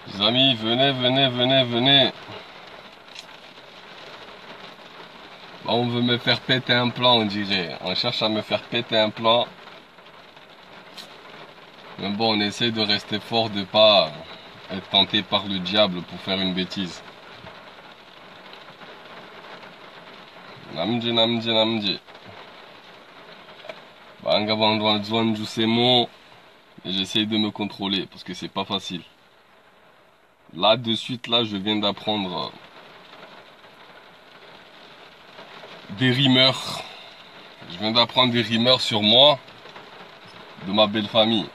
Les amis, venez, venez, venez, venez. Bah, on veut me faire péter un plan, on dirait. On cherche à me faire péter un plan. Mais bon, on essaie de rester fort, de pas être tenté par le diable pour faire une bêtise. Namdi, namdi, namdi. Banga bandwa zwan jusemo. Et j'essaie de me contrôler parce que c'est pas facile. Là, de suite, là, je viens d'apprendre des rimeurs. Je viens d'apprendre des rimeurs sur moi, de ma belle famille.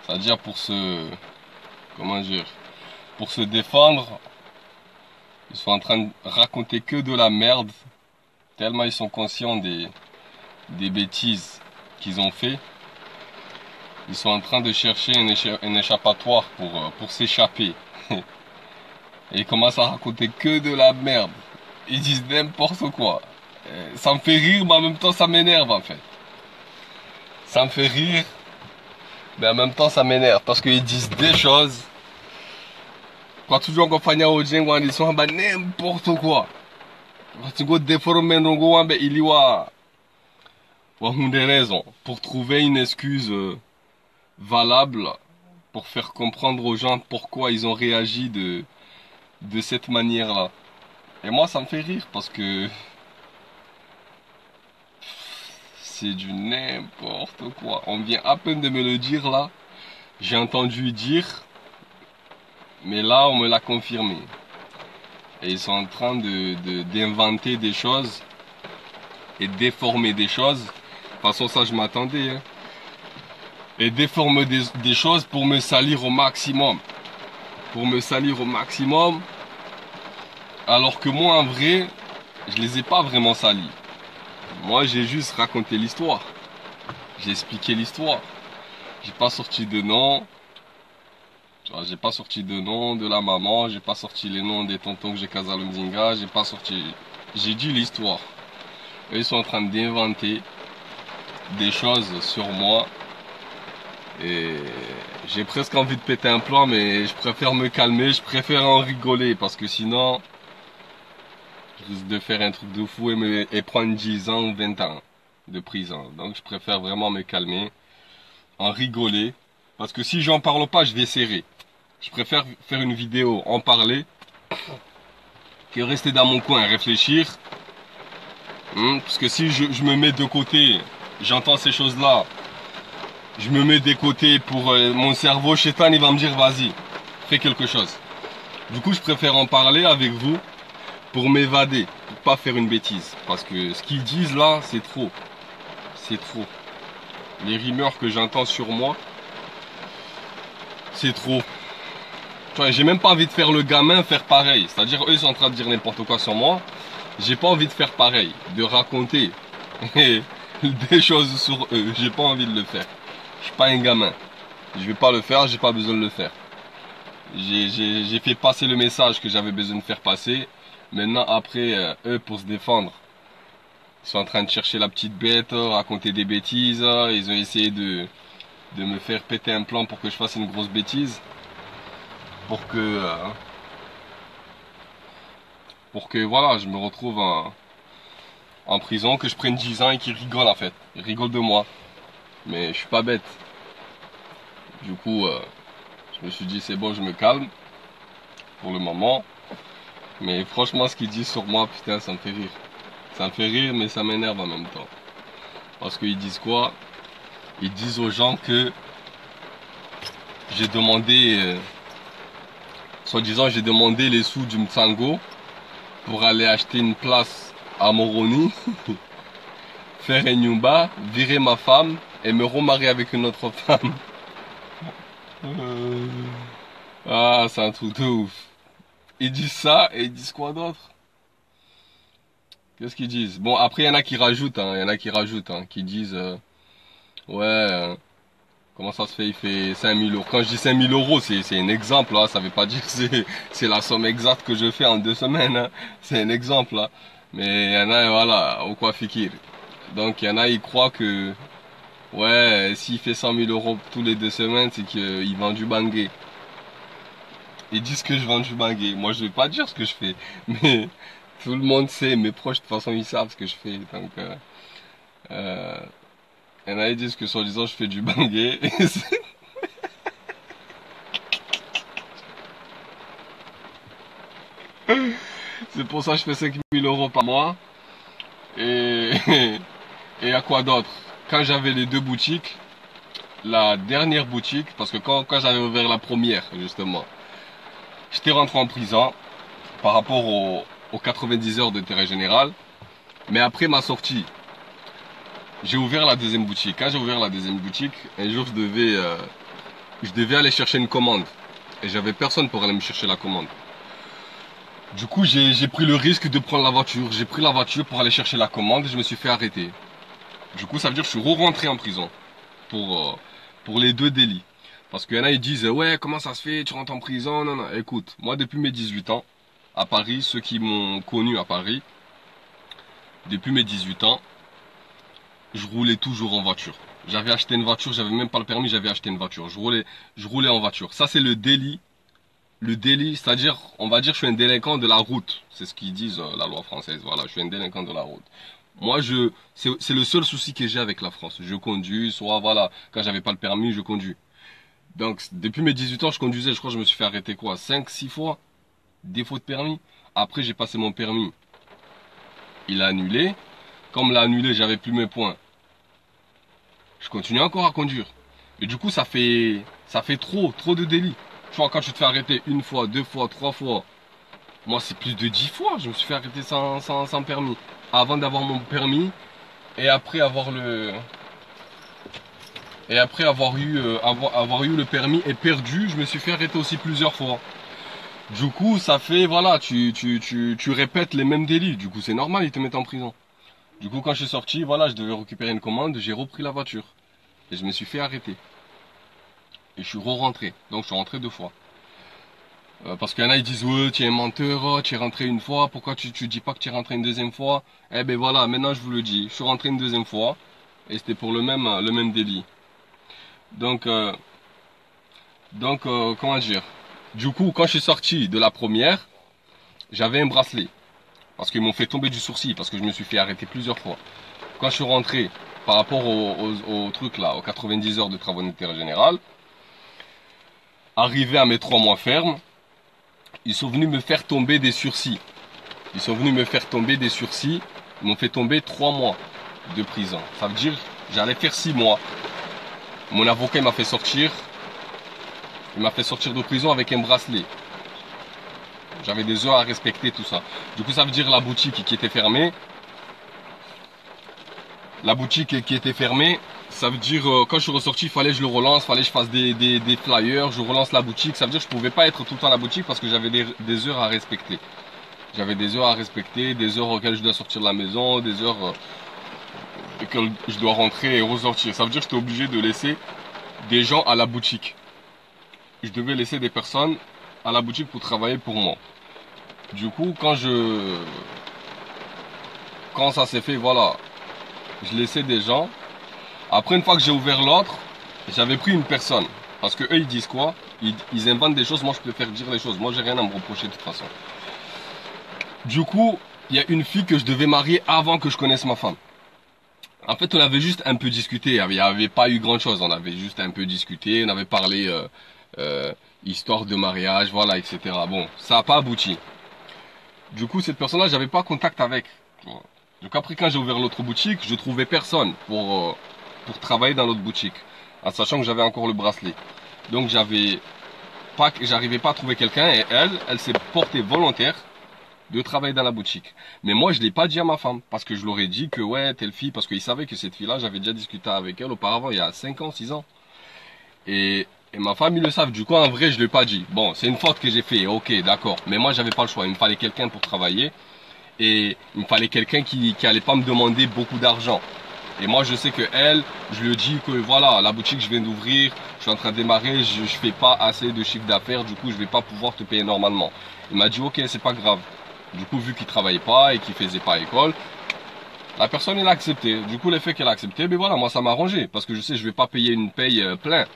C'est-à-dire comment dire, pour se défendre, ils sont en train de raconter que de la merde, tellement ils sont conscients des bêtises qu'ils ont fait. Ils sont en train de chercher un échappatoire pour s'échapper. Et ils commencent à raconter que de la merde. Ils disent n'importe quoi. Ça me fait rire, mais en même temps ça m'énerve en fait. Ça me fait rire, mais en même temps ça m'énerve parce qu'ils disent des choses. Kwa toujours kufanya ujenzi walisoma n'importe quoi. Watingo déformer ndongo wambe ili wa hunde raison pour trouver une excuse valable pour faire comprendre aux gens pourquoi ils ont réagi de cette manière-là. Et moi ça me fait rire parce que c'est du n'importe quoi. On vient à peine de me le dire là. J'ai entendu dire, mais là on me l'a confirmé. Et ils sont en train d'inventer des choses et déformer des choses. De toute façon, ça, je m'attendais. Hein. Et déformer des choses pour me salir au maximum. Pour me salir au maximum. Alors que moi, en vrai, je les ai pas vraiment salis. Moi, j'ai juste raconté l'histoire. J'ai expliqué l'histoire. J'ai pas sorti de nom. J'ai pas sorti de nom de la maman. J'ai pas sorti les noms des tontons que j'ai casé à Lundinga. J'ai pas sorti... J'ai dit l'histoire. Ils sont en train d'inventer des choses sur moi. Et j'ai presque envie de péter un plan, mais je préfère me calmer, je préfère en rigoler, parce que sinon, je risque de faire un truc de fou et prendre 10 ans ou 20 ans de prison. Donc je préfère vraiment me calmer, en rigoler, parce que si j'en parle pas, je vais serrer. Je préfère faire une vidéo, en parler, que rester dans mon coin, réfléchir. Parce que si je me mets de côté, j'entends ces choses-là, je me mets de côté pour mon cerveau, Chétan, il va me dire vas-y, fais quelque chose. Du coup, je préfère en parler avec vous pour m'évader, pour pas faire une bêtise. Parce que ce qu'ils disent là, c'est trop. C'est trop. Les rumeurs que j'entends sur moi, c'est trop. J'ai même pas envie de faire le gamin, faire pareil. C'est-à-dire, eux, ils sont en train de dire n'importe quoi sur moi. J'ai pas envie de faire pareil, de raconter des choses sur eux. J'ai pas envie de le faire. Je suis pas un gamin. Je vais pas le faire, j'ai pas besoin de le faire. J'ai fait passer le message que j'avais besoin de faire passer. Maintenant, après, eux, pour se défendre, ils sont en train de chercher la petite bête, raconter des bêtises. Ils ont essayé de me faire péter un plan pour que je fasse une grosse bêtise. Pour que voilà, je me retrouve en prison, que je prenne 10 ans et qu'ils rigolent en fait. Ils rigolent de moi. Mais je suis pas bête. Du coup, je me suis dit c'est bon, je me calme pour le moment. Mais franchement, ce qu'ils disent sur moi, putain, ça me fait rire. Ça me fait rire, mais ça m'énerve en même temps. Parce qu'ils disent quoi? Ils disent aux gens que j'ai demandé, soi-disant, j'ai demandé les sous du Mtsango pour aller acheter une place à Moroni, faire un nyumba, virer ma femme et me remarier avec une autre femme. Ah, c'est un truc de ouf. Ils disent ça et ils disent quoi d'autre? Qu'est-ce qu'ils disent? Bon, après, il y en a qui rajoutent, hein, il y en a qui rajoutent, hein, qui disent, ouais, comment ça se fait, il fait 5000 euros. Quand je dis 5000 euros, c'est un exemple, là, ça veut pas dire que c'est la somme exacte que je fais en 2 semaines, hein. C'est un exemple, là. Mais il y en a, voilà, au quoi fikir. Donc, il y en a, ils croient que, ouais, s'il fait 100 000 euros tous les 2 semaines, c'est qu'il vend du bangé. et disent que je vends du bangui. Moi, je vais pas dire ce que je fais, mais tout le monde sait, mes proches, de toute façon, ils savent ce que je fais. Donc, euh, il y en a qui disent que soi-disant, je fais du bangui. C'est pour ça que je fais 5 000 € par mois. Et, et à quoi d'autre? Quand j'avais les deux boutiques, la dernière boutique, parce que quand j'avais ouvert la première, justement, j'étais rentré en prison par rapport aux 90 heures d'intérêt général. Mais après ma sortie, j'ai ouvert la deuxième boutique. Quand j'ai ouvert la deuxième boutique, un jour je devais aller chercher une commande. Et j'avais personne pour aller me chercher la commande. Du coup, j'ai pris le risque de prendre la voiture. J'ai pris la voiture pour aller chercher la commande et je me suis fait arrêter. Du coup, ça veut dire que je suis re-rentré en prison pour les deux délits. Parce qu'il y en a, ils disent, ouais, comment ça se fait, tu rentres en prison? Non, non, écoute, moi, depuis mes 18 ans, à Paris, ceux qui m'ont connu à Paris, depuis mes 18 ans, je roulais toujours en voiture. J'avais acheté une voiture, j'avais même pas le permis, j'avais acheté une voiture. Je roulais en voiture. Ça, c'est le délit. Le délit, c'est-à-dire, on va dire, je suis un délinquant de la route. C'est ce qu'ils disent, la loi française. Voilà, je suis un délinquant de la route. Moi, c'est le seul souci que j'ai avec la France. Je conduis, soit, voilà, quand j'avais pas le permis, je conduis. Donc, depuis mes 18 ans, je conduisais, je crois que je me suis fait arrêter quoi, 5, 6 fois? Défaut de permis. Après, j'ai passé mon permis. Il a annulé. Comme l'a annulé, j'avais plus mes points. Je continue encore à conduire. Et du coup, ça fait trop de délits. Tu vois, quand tu te fais arrêter une fois, deux fois, trois fois, moi, c'est plus de 10 fois. Je me suis fait arrêter sans permis. Avant d'avoir mon permis et après avoir eu le permis et perdu, je me suis fait arrêter aussi plusieurs fois. Du coup, ça fait, voilà, tu répètes les mêmes délits. Du coup, c'est normal, ils te mettent en prison. Du coup, quand je suis sorti, voilà, je devais récupérer une commande, j'ai repris la voiture. Et je me suis fait arrêter. Et je suis re-rentré. Donc, je suis rentré 2 fois. Parce qu'il y en a, ils disent, ouais, tu es un menteur, oh, tu es rentré une fois, pourquoi tu dis pas que tu es rentré une deuxième fois? Eh ben voilà, maintenant je vous le dis, je suis rentré une deuxième fois, et c'était pour le même délit. Donc, comment dire? Du coup, quand je suis sorti de la première, j'avais un bracelet. Parce qu'ils m'ont fait tomber du sourcil, parce que je me suis fait arrêter plusieurs fois. Quand je suis rentré, par rapport au truc là, aux 90 heures de travaux d'intérêt général, arrivé à mes 3 mois fermes, ils sont venus me faire tomber des sursis. Ils sont venus me faire tomber des sursis. Ils m'ont fait tomber 3 mois de prison. Ça veut dire j'allais faire 6 mois. Mon avocat m'a fait sortir. Il m'a fait sortir de prison avec un bracelet. J'avais des heures à respecter, tout ça. Du coup, ça veut dire la boutique qui était fermée. La boutique qui était fermée, ça veut dire quand je suis ressorti, il fallait que je le relance, il fallait que je fasse des flyers, je relance la boutique. Ça veut dire que je pouvais pas être tout le temps à la boutique parce que j'avais des heures à respecter. J'avais des heures à respecter, des heures auxquelles je dois sortir de la maison, des heures auxquelles je dois rentrer et ressortir. Ça veut dire que j'étais obligé de laisser des gens à la boutique. Je devais laisser des personnes à la boutique pour travailler pour moi. Du coup, quand ça s'est fait, voilà, je laissais des gens. Après, une fois que j'ai ouvert l'autre, j'avais pris une personne. Parce que eux, ils disent quoi? Ils inventent des choses, moi je préfère dire les choses. Moi, j'ai rien à me reprocher de toute façon. Du coup, il y a une fille que je devais marier avant que je connaisse ma femme. En fait, on avait juste un peu discuté. Il n'y avait pas eu grand chose. On avait juste un peu discuté. On avait parlé histoire de mariage, voilà, etc. Bon, ça n'a pas abouti. Du coup, cette personne-là, j'avais pas contact avec. Donc après, quand j'ai ouvert l'autre boutique, je trouvais personne pour travailler dans l'autre boutique, en sachant que j'avais encore le bracelet. Donc j'arrivais pas à trouver quelqu'un et elle s'est portée volontaire de travailler dans la boutique. Mais moi, je l'ai pas dit à ma femme parce que je leur ai dit que ouais, telle fille, parce qu'ils savaient que cette fille-là, j'avais déjà discuté avec elle auparavant, il y a 5 ans, 6 ans. Et ma femme, ils le savent. Du coup, en vrai, je l'ai pas dit. Bon, c'est une faute que j'ai fait. Ok, d'accord. Mais moi, j'avais pas le choix. Il me fallait quelqu'un pour travailler. Et il me fallait quelqu'un qui allait pas me demander beaucoup d'argent. Et moi, je sais que elle, je lui dis que voilà, la boutique, je viens d'ouvrir, je suis en train de démarrer, je fais pas assez de chiffre d'affaires, du coup, je vais pas pouvoir te payer normalement. Il m'a dit, ok, c'est pas grave. Du coup, vu qu'il travaillait pas et qu'il faisait pas école, la personne, elle a accepté. Du coup, l'effet qu'elle a accepté, ben voilà, moi, ça m'a arrangé. Parce que je sais, je vais pas payer une paye plein.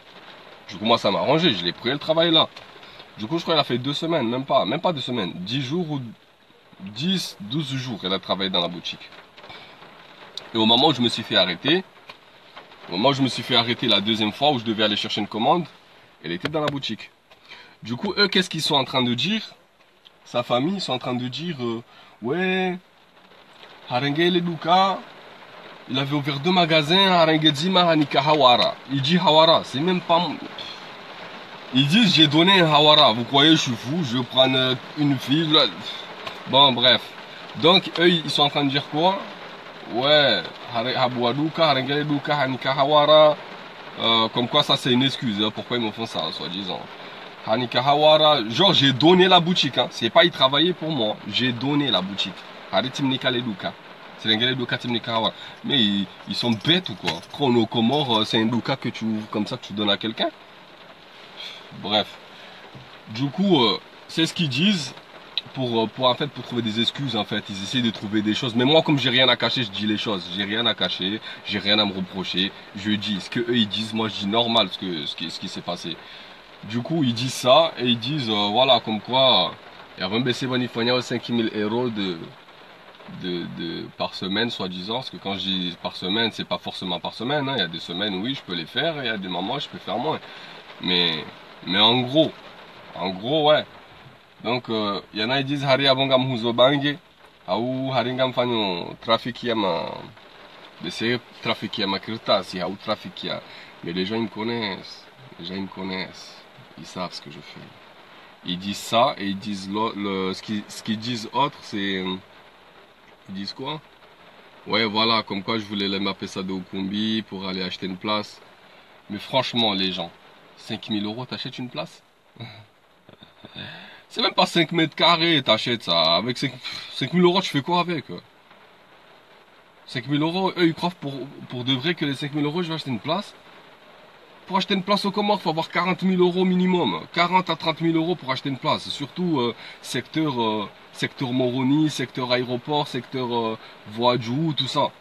Du coup, moi, ça m'a arrangé. Je l'ai pris le travail là. Du coup, je crois qu'elle a fait 2 semaines, même pas 2 semaines, 10 jours ou 10, 12 jours, elle a travaillé dans la boutique. Et au moment où je me suis fait arrêter, la deuxième fois où je devais aller chercher une commande, elle était dans la boutique. Du coup, eux, qu'est-ce qu'ils sont en train de dire? Sa famille, ils sont en train de dire, ouais, Harengue Luka, il avait ouvert 2 magasins, Harengue Zima, Hanika Hawara. Il dit Hawara, c'est même pas... Ils disent, j'ai donné un Hawara, vous croyez, je suis fou, je vais prendre une fille, là. Bon, bref. Donc, eux, ils sont en train de dire quoi? Ouais, Habuaduka, Harengue Luka, Hanika Hawara. Comme quoi, ça, c'est une excuse, hein, pourquoi ils me font ça, soi-disant. Hanika Hawara, genre j'ai donné la boutique, hein. C'est pas y travailler pour moi, j'ai donné la boutique. Haritimnika Leduka. C'est l'engrais Duka Timnika Hawara. Mais ils sont bêtes ou quoi? Quand on est au Comores, c'est un Duka que tu ouvres comme ça que tu donnes à quelqu'un. Bref. Du coup, c'est ce qu'ils disent en fait pour trouver des excuses en fait. Ils essayent de trouver des choses. Mais moi comme j'ai rien à cacher, je dis les choses. J'ai rien à cacher, j'ai rien à me reprocher. Je dis ce que eux ils disent, moi je dis normal ce qui s'est passé. Du coup, ils disent ça et ils disent, voilà, comme quoi, il y a un baissé Bonifania 5000 euros par semaine, soi-disant. Parce que quand je dis par semaine, c'est pas forcément par semaine. Hein. Il y a des semaines, oui, je peux les faire et il y a des moments, je peux faire moins. Mais en gros, ouais. Donc, il y en a qui disent, Hari Abongam Huzobange, Aou Haringam Fanyo, trafic Yama, c'est trafic Yama Kirtasi, Aou trafic Yama. Mais les gens, ils me connaissent. Ils savent ce que je fais. Ils disent ça et ils disent ce qu'ils disent autre, c'est... Ils disent quoi? Ouais, voilà, comme quoi je voulais les mapper ça de Okumbi pour aller acheter une place. Mais franchement, les gens, 5000 euros, t'achètes une place? C'est même pas 5 mètres carrés, t'achètes ça. Avec 5000 euros, tu fais quoi avec? 5000 euros, eux, ils croient pour de vrai que les 5000 euros, je vais acheter une place. Pour acheter une place au Comores, il faut avoir 40 000 euros minimum. 40 à 30 000 euros pour acheter une place. Surtout secteur Moroni, secteur aéroport, secteur Voadjou, tout ça.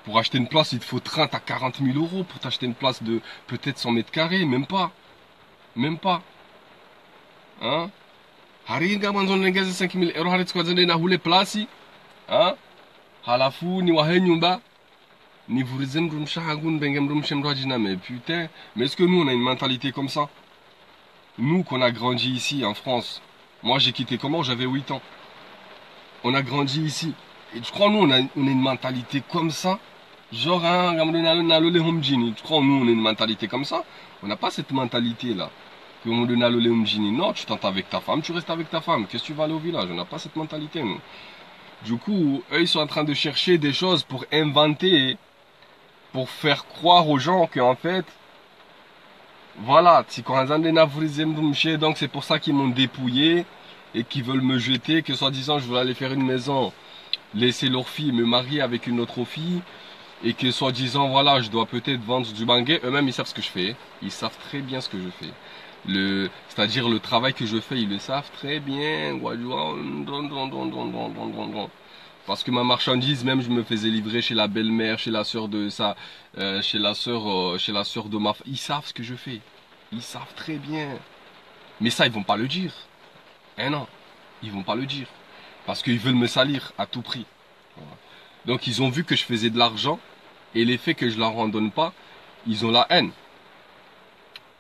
Pour acheter une place, il te faut 30 à 40 000 euros pour t'acheter une place de peut-être 100 mètres carrés. Même pas. Même pas. Hein? Haringa manzon negaze 5 000 euros harit kwa zende na hule plasi. Hein? Halafu ni wahenyumba. Mais putain, mais est-ce que nous on a une mentalité comme ça? Nous qu'on a grandi ici en France. Moi j'ai quitté comment? J'avais 8 ans. On a grandi ici. Et tu crois nous on a une mentalité comme ça? Genre hein, tu crois nous on a une mentalité comme ça? On n'a pas cette mentalité là. Non, tu t'entends avec ta femme, tu restes avec ta femme. Qu'est-ce que tu vas aller au village? On n'a pas cette mentalité nous. Du coup, eux ils sont en train de chercher des choses pour inventer, pour faire croire aux gens qu'en fait, voilà, donc c'est pour ça qu'ils m'ont dépouillé et qu'ils veulent me jeter, que soi-disant je voulais aller faire une maison, laisser leur fille, me marier avec une autre fille, et que soi-disant, voilà, je dois peut-être vendre du bangé. Eux-mêmes, ils savent ce que je fais. Ils savent très bien ce que je fais. C'est-à-dire le travail que je fais, ils le savent très bien. Parce que ma marchandise, même je me faisais livrer chez la belle-mère, chez la sœur de ça, chez la sœur de ma femme. Ils savent ce que je fais. Ils savent très bien. Mais ça, ils vont pas le dire. Eh non, ils vont pas le dire. Parce qu'ils veulent me salir à tout prix. Voilà. Donc ils ont vu que je faisais de l'argent et l'effet que je leur en donne pas, ils ont la haine.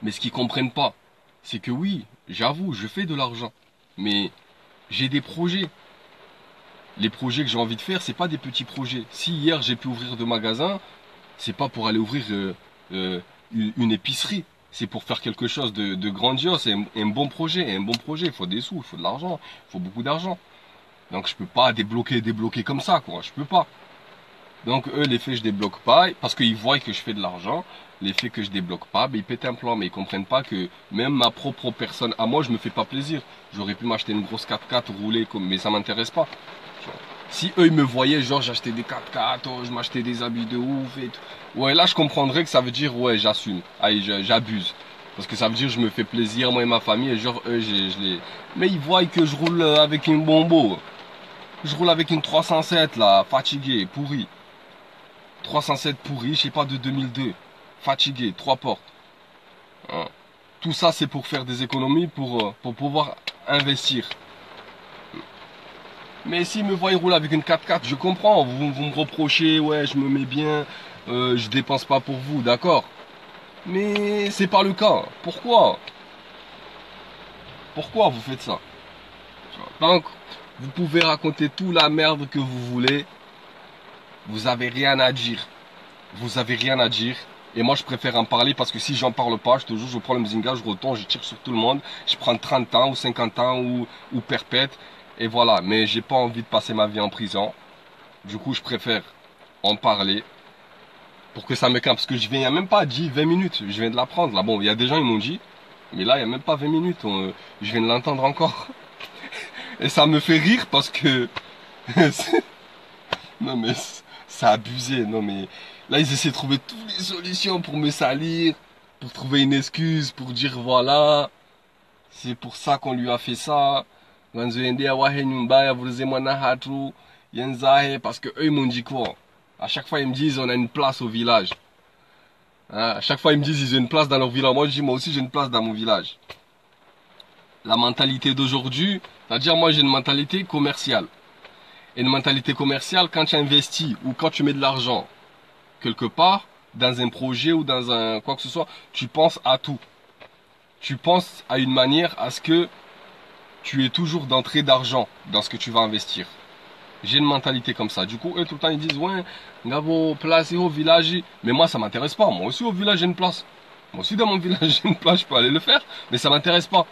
Mais ce qu'ils comprennent pas, c'est que oui, j'avoue, je fais de l'argent. Mais j'ai des projets. Les projets que j'ai envie de faire, c'est pas des petits projets. Si hier j'ai pu ouvrir 2 magasins, c'est pas pour aller ouvrir une épicerie. C'est pour faire quelque chose de grandiose. C'est un bon projet. Un bon projet, il faut des sous, il faut de l'argent, il faut beaucoup d'argent. Donc je peux pas débloquer comme ça, quoi. Je peux pas. Donc eux, les faits, je débloque pas, parce qu'ils voient que je fais de l'argent. Les faits que je débloque pas, ben, ils pètent un plan, mais ils comprennent pas que même ma propre personne, à moi, je me fais pas plaisir. J'aurais pu m'acheter une grosse 4x4, rouler comme, mais ça m'intéresse pas. Si eux, ils me voyaient, genre, j'achetais des 4x4, oh, je m'achetais des habits de ouf et tout. Ouais, là, je comprendrais que ça veut dire, ouais, j'assume. Allez, j'abuse. Parce que ça veut dire, je me fais plaisir, moi et ma famille, et genre, eux, je les... Mais ils voient que je roule avec une bombo. Je roule avec une 307, là, fatigué, pourri. 307 pourri, je sais pas, de 2002. Fatigué, 3 portes. Hein. tout ça c'est pour faire des économies, pour pouvoir investir. Mais s'ils me voient rouler avec une 4x4, je comprends, vous me reprochez, ouais je me mets bien, je dépense pas pour vous, d'accord. Mais c'est pas le cas. Pourquoi? Pourquoi vous faites ça? Donc, vous pouvez raconter toute la merde que vous voulez, vous avez rien à dire. Vous avez rien à dire. Et moi, je préfère en parler parce que si j'en parle pas, je te jure, je prends le mzinga, je retourne, je tire sur tout le monde. Je prends 30 ans ou 50 ans ou perpète. Et voilà. Mais j'ai pas envie de passer ma vie en prison. Du coup, je préfère en parler pour que ça me calme. Parce que je viens, il n'y a même pas dit 20 minutes. Je viens de l'apprendre. Là, bon, il y a des gens, ils m'ont dit. Mais là, il n'y a même pas 20 minutes. Je viens de l'entendre encore. Et ça me fait rire parce que... non mais c'est abusé. Non mais là, ils essaient de trouver toutes les solutions pour me salir. Pour trouver une excuse. Pour dire voilà. C'est pour ça qu'on lui a fait ça. Parce que eux, ils m'ont dit quoi? À chaque fois, ils me disent on a une place au village. À chaque fois, ils me disent ils ont une place dans leur village. Moi, je dis moi aussi j'ai une place dans mon village. La mentalité d'aujourd'hui, c'est-à-dire moi j'ai une mentalité commerciale. Et une mentalité commerciale, quand tu investis ou quand tu mets de l'argent quelque part, dans un projet ou dans un quoi que ce soit, tu penses à tout. Tu penses à une manière à ce que tu aies toujours d'entrée d'argent dans ce que tu vas investir. J'ai une mentalité comme ça. Du coup, eux tout le temps ils disent ouais, Gabo, place au village. Mais moi ça m'intéresse pas. Moi aussi au village j'ai une place. Moi aussi dans mon village j'ai une place, je peux aller le faire. Mais ça m'intéresse pas.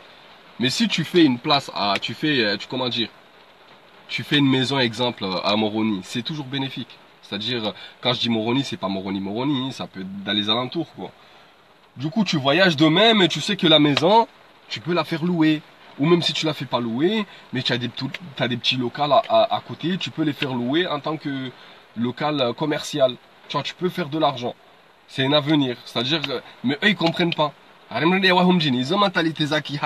Mais si tu fais une place à, comment dire, tu fais une maison exemple à Moroni, c'est toujours bénéfique. C'est-à-dire, quand je dis Moroni, c'est pas Moroni, ça peut être dans les alentours, quoi. Du coup, tu voyages de même et tu sais que la maison, tu peux la faire louer. Ou même si tu la fais pas louer, mais tu as des petits locaux à côté, tu peux les faire louer en tant que local commercial. Tu vois, tu peux faire de l'argent. C'est un avenir. C'est-à-dire, mais eux, ils comprennent pas. Ils ont mentalité zaki,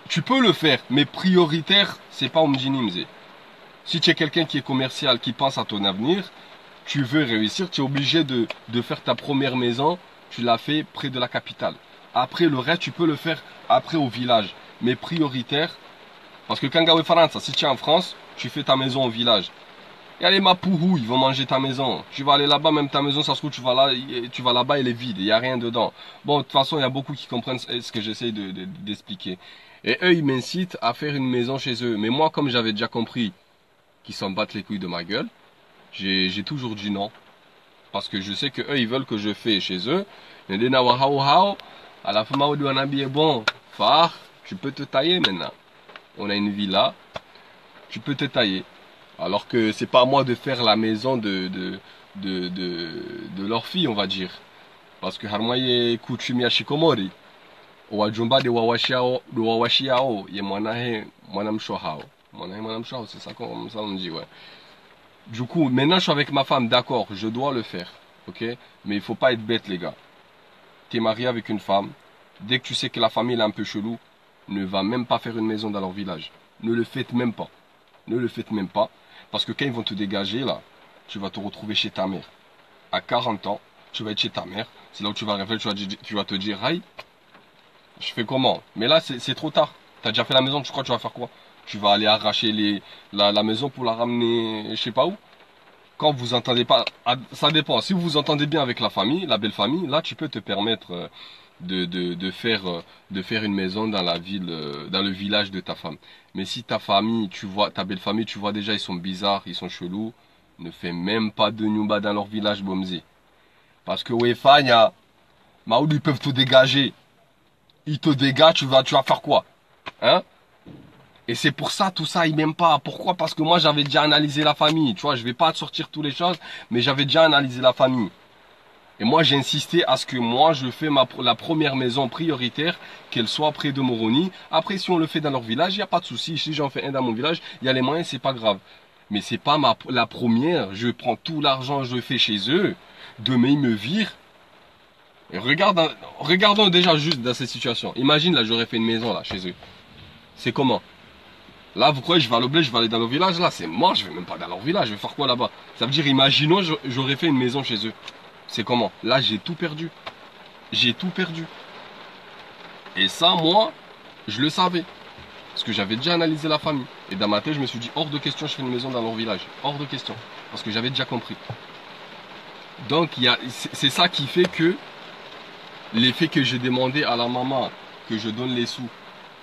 tu peux le faire, mais prioritaire, c'est pas Omjini Mzé. Si tu es quelqu'un qui est commercial, qui pense à ton avenir, tu veux réussir, tu es obligé de faire ta première maison, tu l'as fait près de la capitale. Après, le reste, tu peux le faire après au village. Mais prioritaire, parce que quand Gawe France, si tu es en France, tu fais ta maison au village. Il y a les Mapourou, ils vont manger ta maison. Tu vas aller là-bas, même ta maison, ça se trouve, tu vas là-bas, elle est vide, il n'y a rien dedans. Bon, de toute façon, il y a beaucoup qui comprennent ce que j'essaie d'expliquer. Et eux, ils m'incitent à faire une maison chez eux. Mais moi, comme j'avais déjà compris qu'ils s'en battent les couilles de ma gueule, j'ai toujours dit non. Parce que je sais que eux, ils veulent que je fais chez eux. À la fin, bon, phare, tu peux te tailler maintenant. On a une villa, tu peux te tailler. Alors que c'est pas à moi de faire la maison de leur fille, on va dire. Parce que harmoye coutume ya shikomori. Wajumba de wawashiao, ye mwanamshohao. Mwanamshohao, c'est ça comme ça on dit, ouais. Du coup, maintenant je suis avec ma femme, d'accord, je dois le faire. Ok? Mais il faut pas être bête, les gars. T'es marié avec une femme. Dès que tu sais que la famille est un peu chelou, ne va même pas faire une maison dans leur village. Ne le faites même pas. Ne le faites même pas. Parce que quand ils vont te dégager, là, tu vas te retrouver chez ta mère. À 40 ans, tu vas être chez ta mère. C'est là où tu vas réfléchir, tu vas te dire, aïe, je fais comment? Mais là, c'est trop tard. Tu as déjà fait la maison, tu crois que tu vas faire quoi? Tu vas aller arracher la maison pour la ramener, je sais pas où. Quand vous entendez pas, ça dépend. Si vous vous entendez bien avec la famille, la belle famille, là, tu peux te permettre de faire une maison dans la ville, dans le village de ta femme. Mais si ta famille, tu vois, ta belle famille, tu vois déjà, ils sont bizarres, ils sont chelous, ne fais même pas de nyumba dans leur village, Bomzé. Parce que, ouais, Fanya, Maoud, ils peuvent te dégager. Ils te dégagent, tu vas faire quoi? Hein? Et c'est pour ça, tout ça, ils m'aiment pas. Pourquoi? Parce que moi, j'avais déjà analysé la famille. Tu vois, je vais pas te sortir toutes les choses, mais j'avais déjà analysé la famille. Et moi, j'ai insisté à ce que moi, je fais la première maison prioritaire, qu'elle soit près de Moroni. Après, si on le fait dans leur village, il n'y a pas de souci. Si j'en fais un dans mon village, il y a les moyens, c'est pas grave. Mais c'est pas la première. Je prends tout l'argent, je le fais chez eux. Demain, ils me virent. Et regardons déjà juste dans cette situation. Imagine, là, j'aurais fait une maison, là, chez eux. C'est comment? Là, vous croyez, je vais à l'oblet, je vais aller dans leur village, là, c'est mort, je vais même pas dans leur village, je vais faire quoi là-bas? Ça veut dire, imaginons, j'aurais fait une maison chez eux. C'est comment? Là, j'ai tout perdu. j'ai tout perdu. Et ça, moi, je le savais. Parce que j'avais déjà analysé la famille. Et dans ma tête, je me suis dit, hors de question, je fais une maison dans leur village. Hors de question. Parce que j'avais déjà compris. Donc, c'est ça qui fait que l'effet que j'ai demandé à la maman, que je donne les sous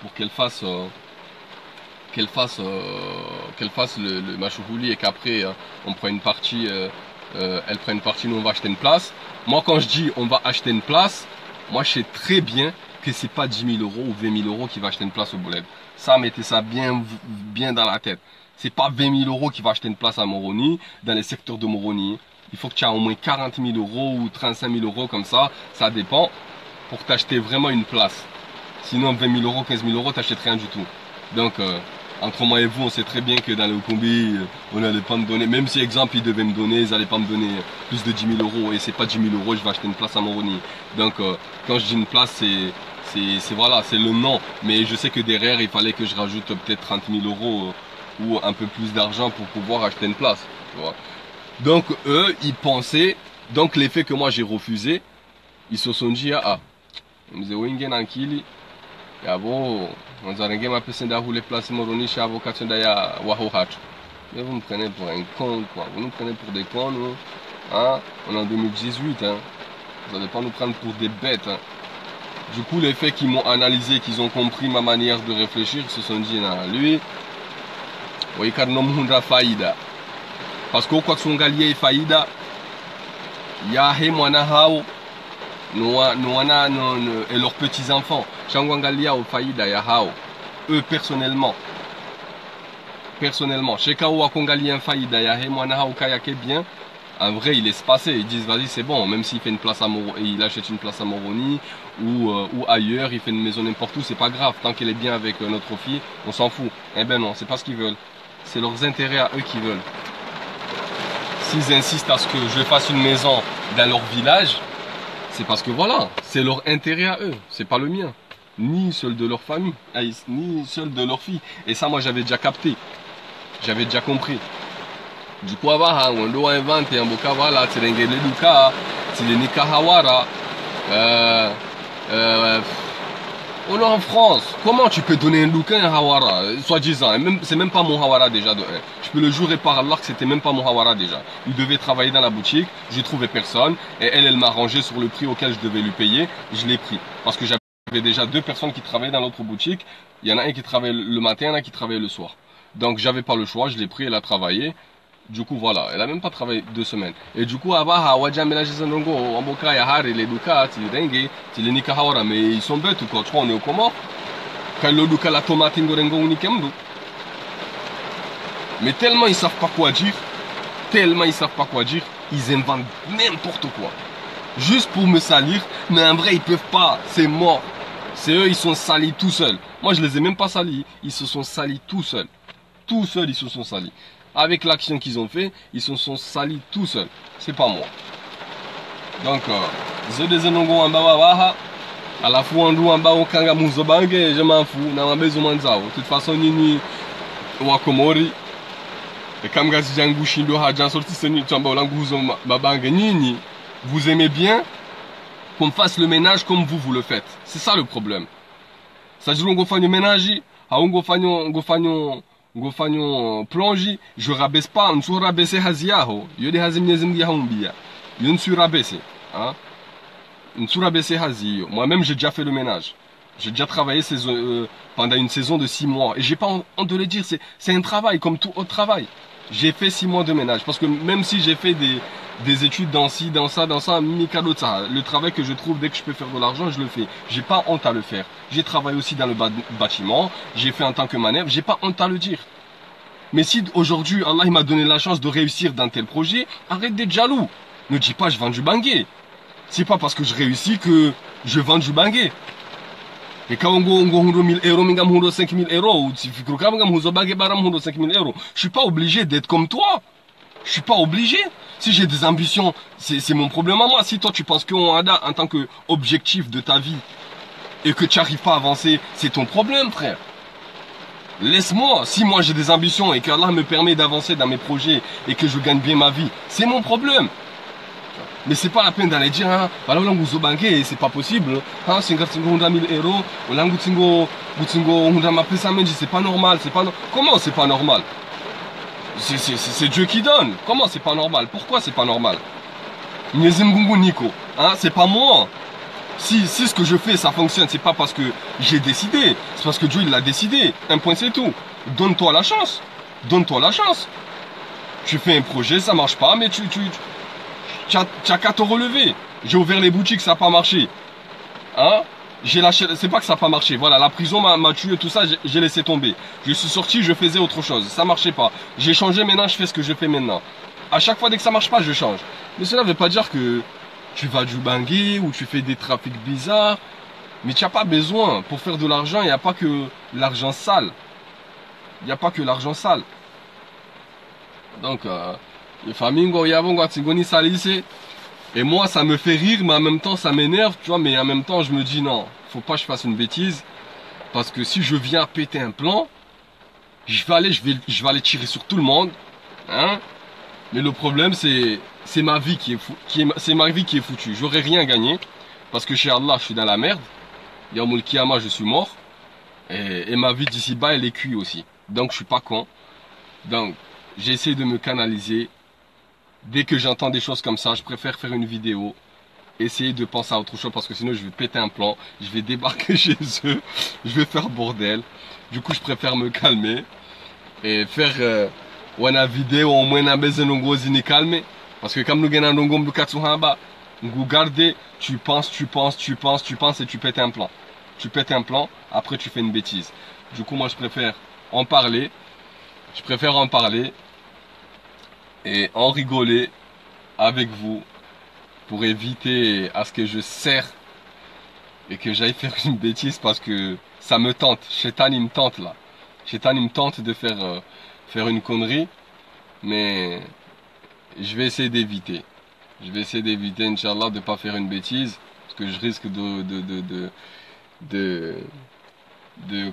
pour qu'elle fasse le machouhouli et qu'après, on prend une partie, elle prend une partie, nous on va acheter une place. Moi, quand je dis on va acheter une place, moi je sais très bien que c'est pas 10 000 euros ou 20 000 euros qui va acheter une place au Bouled. Ça, mettez ça bien dans la tête. C'est pas 20 000 euros qui va acheter une place à Moroni, dans les secteurs de Moroni. Il faut que tu aies au moins 40 000 euros ou 35 000 euros comme ça dépend, pour t'acheter vraiment une place. Sinon, 20 000 euros, 15 000 euros, t'achètes rien du tout. Donc, entre moi et vous, on sait très bien que dans le combi, on n'allait pas me donner, même si exemple ils devaient me donner, ils n'allaient pas me donner plus de 10 000 euros. Et c'est pas 10 000 euros, je vais acheter une place à Moroni. Donc, quand je dis une place, voilà, c'est le nom. Mais je sais que derrière, il fallait que je rajoute peut-être 30 000 euros ou un peu plus d'argent pour pouvoir acheter une place. Tu vois. Donc, eux, ils pensaient, donc l'effet que moi j'ai refusé, ils se sont dit, ah, mzee wingen ankili, yabo, on ma personne les places Moroni chez avocat ya Wahohat. Mais vous me prenez pour un con, quoi. Vous nous prenez pour des cons, nous. Hein? On est en 2018, hein. Vous n'allez pas nous prendre pour des bêtes, hein. Du coup, les faits qu'ils m'ont analysé, qu'ils ont compris ma manière de réfléchir, ils se sont dit, non, lui, faïda. Parce que quoi que son galier faïda, ya he mwana hao, et leurs petits-enfants. Shangwangalia au faïda ya hao. Eux, personnellement, chez Kawa Kongalien faïda ya he mwana hao kayake bien. En vrai, il laisse passer. Ils disent, vas-y, c'est bon. Même s'il fait une place à il achète une place à Moroni ou ailleurs, il fait une maison n'importe où, c'est pas grave. Tant qu'elle est bien avec notre fille, on s'en fout. Eh ben non, c'est pas ce qu'ils veulent. C'est leurs intérêts à eux qui veulent. S'ils insistent à ce que je fasse une maison dans leur village, c'est parce que voilà, c'est leur intérêt à eux. C'est pas le mien. Ni seul de leur famille, ni seul de leur fille. Et ça, moi, j'avais déjà capté. J'avais déjà compris. Du coup, on doit inventer un boka, voilà, c'est l'engueuluka, c'est les nikahawara. On est en France. Comment tu peux donner un luka et un hawara, soi-disant? C'est même pas mon hawara déjà de 1. Je peux le jurer par Allah que c'était même pas mon hawara déjà. Il devait travailler dans la boutique, j'ai trouvé personne, et elle m'a rangé sur le prix auquel je devais lui payer, je l'ai pris. Parce que j'avais déjà 2 personnes qui travaillaient dans l'autre boutique. Il y en a un qui travaillait le matin, il y en a un qui travaillait le soir. Donc j'avais pas le choix, je l'ai pris, elle a travaillé. Du coup, voilà, elle a même pas travaillé 2 semaines. Et du coup, mais ils sont bêtes ou quoi? Tu crois, on est au Comores? La tomate, mais tellement ils savent pas quoi dire, ils inventent n'importe quoi. Juste pour me salir, mais en vrai, ils peuvent pas, c'est mort. C'est eux, ils sont salis tout seuls. Moi, je les ai même pas salis, ils se sont salis tout seuls. Tout seuls, ils se sont salis. Avec l'action qu'ils ont fait, ils se sont salis tout seuls. C'est pas moi. Donc, à la fois, je m'en fous. De toute façon, Nini, Wakomori, vous aimez bien qu'on fasse le ménage comme vous le faites. C'est ça le problème. Ça dit qu'on fait le ménage, on fait plonge, je rabaisse pas, on se rabaisse haziaho, yo de hazim nezim dia humbia. Yo ne suis rabaissé, hein. On se rabaisse hazio. Moi-même j'ai déjà fait le ménage. J'ai déjà travaillé pendant une saison de 6 mois et j'ai pas honte de le dire, c'est un travail comme tout autre travail. J'ai fait 6 mois de ménage parce que même si j'ai fait des études dans ci, dans ça, le travail que je trouve dès que je peux faire de l'argent, je le fais. J'ai pas honte à le faire. J'ai travaillé aussi dans le bâtiment, j'ai fait en tant que manœuvre, j'ai pas honte à le dire. Mais si aujourd'hui Allah m'a donné la chance de réussir dans tel projet, arrête d'être jaloux. Ne dis pas je vends du bangé. C'est pas parce que je réussis que je vends du bangé. Et quand on go 1000 euros, mingam 5000 euros, je suis pas obligé d'être comme toi. Je suis pas obligé. Si j'ai des ambitions, c'est mon problème à moi. Si toi tu penses qu'on a en tant qu'objectif de ta vie et que tu n'arrives pas à avancer, c'est ton problème, frère. Laisse-moi. Si moi j'ai des ambitions et qu'Allah me permet d'avancer dans mes projets et que je gagne bien ma vie, c'est mon problème. Mais c'est pas la peine d'aller dire, hein, voilà, on vous banqué, c'est pas possible. Hein, 100 000 euros, c'est pas normal, c'est pas Comment c'est pas normal? C'est Dieu qui donne. Comment c'est pas normal? Pourquoi c'est pas normal? Hein, c'est pas moi. Si ce que je fais ça fonctionne, c'est pas parce que j'ai décidé, c'est parce que Dieu il l'a décidé. Un point c'est tout. Donne-toi la chance. Donne-toi la chance. Tu fais un projet, ça marche pas, mais tu as qu'à te relever. J'ai ouvert les boutiques, ça n'a pas marché. Hein? J'ai lâché, c'est pas que ça n'a pas marché. Voilà, la prison m'a tué, tout ça, j'ai laissé tomber. Je suis sorti, je faisais autre chose. Ça marchait pas. J'ai changé, maintenant je fais ce que je fais maintenant. À chaque fois dès que ça marche pas, je change. Mais cela ne veut pas dire que tu vas du bangui ou tu fais des trafics bizarres. Mais tu n'as pas besoin. Pour faire de l'argent, il n'y a pas que l'argent sale. Il n'y a pas que l'argent sale. Donc, les familles, et moi, ça me fait rire, mais en même temps, ça m'énerve, tu vois. Mais en même temps, je me dis, non, faut pas que je fasse une bêtise. Parce que si je viens péter un plan, je vais aller tirer sur tout le monde. Hein? Mais le problème, c'est ma vie c'est ma vie qui est foutue. J'aurais rien gagné. Parce que chez Allah, je suis dans la merde. Yamoul Kiyama, je suis mort. Et ma vie d'ici bas, elle est cuite aussi. Donc, je suis pas con. Donc, j'essaie de me canaliser. Dès que j'entends des choses comme ça, je préfère faire une vidéo. Essayer de penser à autre chose parce que sinon, je vais péter un plan. Je vais débarquer chez eux. Je vais faire bordel. Du coup, je préfère me calmer. Et faire... une vidéo au moins besoin de calmer. Parce que comme nous gagnons de Katsuhamba, nous garder, tu penses et tu pètes un plan. Tu pètes un plan, après tu fais une bêtise. Du coup, moi je préfère en parler. Je préfère en parler et en rigoler avec vous pour éviter à ce que je serre et que j'aille faire une bêtise parce que ça me tente. Shaitan il me tente là. Shaitan il me tente de faire une connerie. Mais je vais essayer d'éviter. Je vais essayer d'éviter, Inch'Allah, de ne pas faire une bêtise. Parce que je risque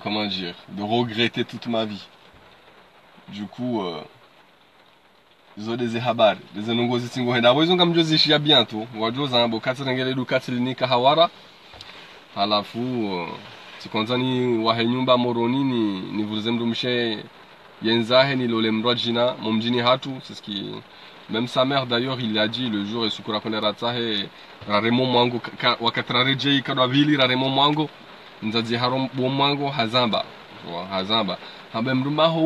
comment dire, de regretter toute ma vie. Du coup, zote habar. Les anongozi tingo henda. Ils comme Josi shia bientôt. Wajoza bo katsirengele du katsilini kahawara. Halafu, sikonzani wahenyumba moroni ni vulzemdu mshe Yenzahe ni lolemrojina momjini hatu, c'est ce qui même sa mère d'ailleurs il l'a dit le jour et sukura koneratsahe raremo mwango wakatrareje kadwavili raremo mwango nzazi harom mwango hazamba hazamba habe mruma ho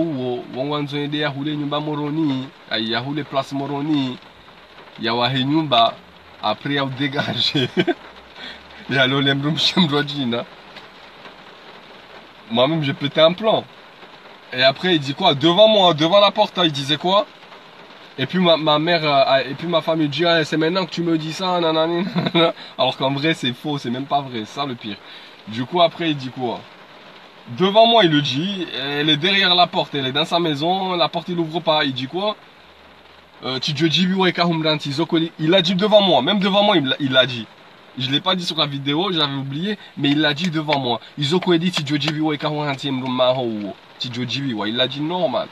wonwanzo ende ya hule nyumba moroni ya hule place moroni ya wahe nyumba après ya dégager ya lolemrojina. Moi-même j'ai pété un plan. Et après, il dit quoi? Devant moi, devant la porte, il disait quoi? Et puis ma mère, et puis ma femme, il dit, ah, c'est maintenant que tu me dis ça, nanani, nanana. Alors qu'en vrai, c'est faux, c'est même pas vrai, c'est ça le pire. Du coup, après, il dit quoi? Devant moi, il le dit, elle est derrière la porte, elle est dans sa maison, la porte, il ouvre pas. Il dit quoi? Il a dit devant moi, même devant moi, il l'a dit. Je ne l'ai pas dit sur la vidéo, j'avais oublié, mais il l'a dit devant moi. Il l'a dit normal.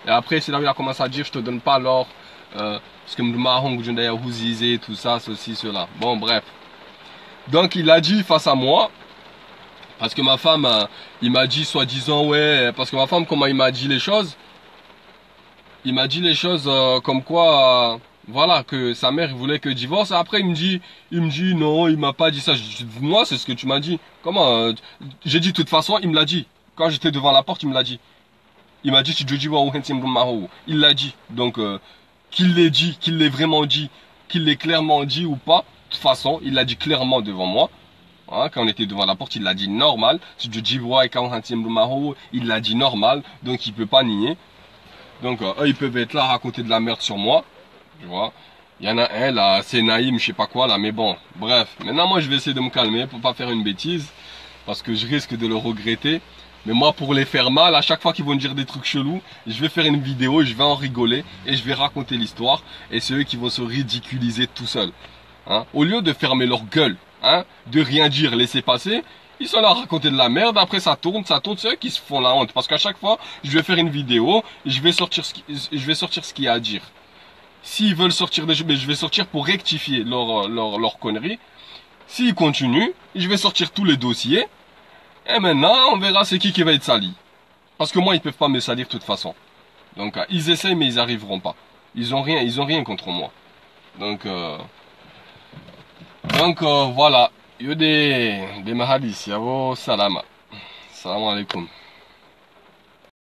Et après, c'est là où il a commencé à dire, je te donne pas l'or, parce que tout ça, ceci, cela. Bon, bref. Donc, il a dit face à moi, parce que ma femme, il m'a dit soi-disant, ouais, parce que ma femme, comment il m'a dit les choses, comme quoi... voilà, que sa mère voulait que je divorce. Après, il me dit non, il m'a pas dit ça. Moi, c'est ce que tu m'as dit. Comment j'ai dit de toute façon, il me l'a dit. Quand j'étais devant la porte, il me l'a dit. Il m'a dit, il l'a dit. Donc, qu'il l'ait dit, qu'il l'ait vraiment dit, qu'il l'ait clairement dit ou pas, de toute façon, il l'a dit clairement devant moi. Hein, quand on était devant la porte, il l'a dit normal. Il l'a dit normal. Donc, il peut pas nier. Donc, eux, ils peuvent être là à raconter de la merde sur moi. Tu vois, il y en a un là, c'est Naïm, je sais pas quoi là, mais bon, bref. Maintenant, moi, je vais essayer de me calmer pour pas faire une bêtise, parce que je risque de le regretter. Mais moi, pour les faire mal, à chaque fois qu'ils vont dire des trucs chelous, je vais faire une vidéo, je vais en rigoler et je vais raconter l'histoire. Et c'est eux qui vont se ridiculiser tout seuls. Hein? Au lieu de fermer leur gueule, hein, de rien dire, laisser passer, ils sont là à raconter de la merde. Après, ça tourne, c'est eux qui se font la honte. Parce qu'à chaque fois, je vais faire une vidéo, et je vais sortir ce qu'il y a à dire. S'ils veulent sortir des jeux, je vais sortir pour rectifier leur connerie. S'ils continuent, je vais sortir tous les dossiers. Et maintenant, on verra c'est qui va être sali. Parce que moi, ils peuvent pas me salir de toute façon. Donc, ils essayent, mais ils arriveront pas. Ils ont rien contre moi. Donc voilà. Yo des mahadis, yavo salama. Salam alaikum.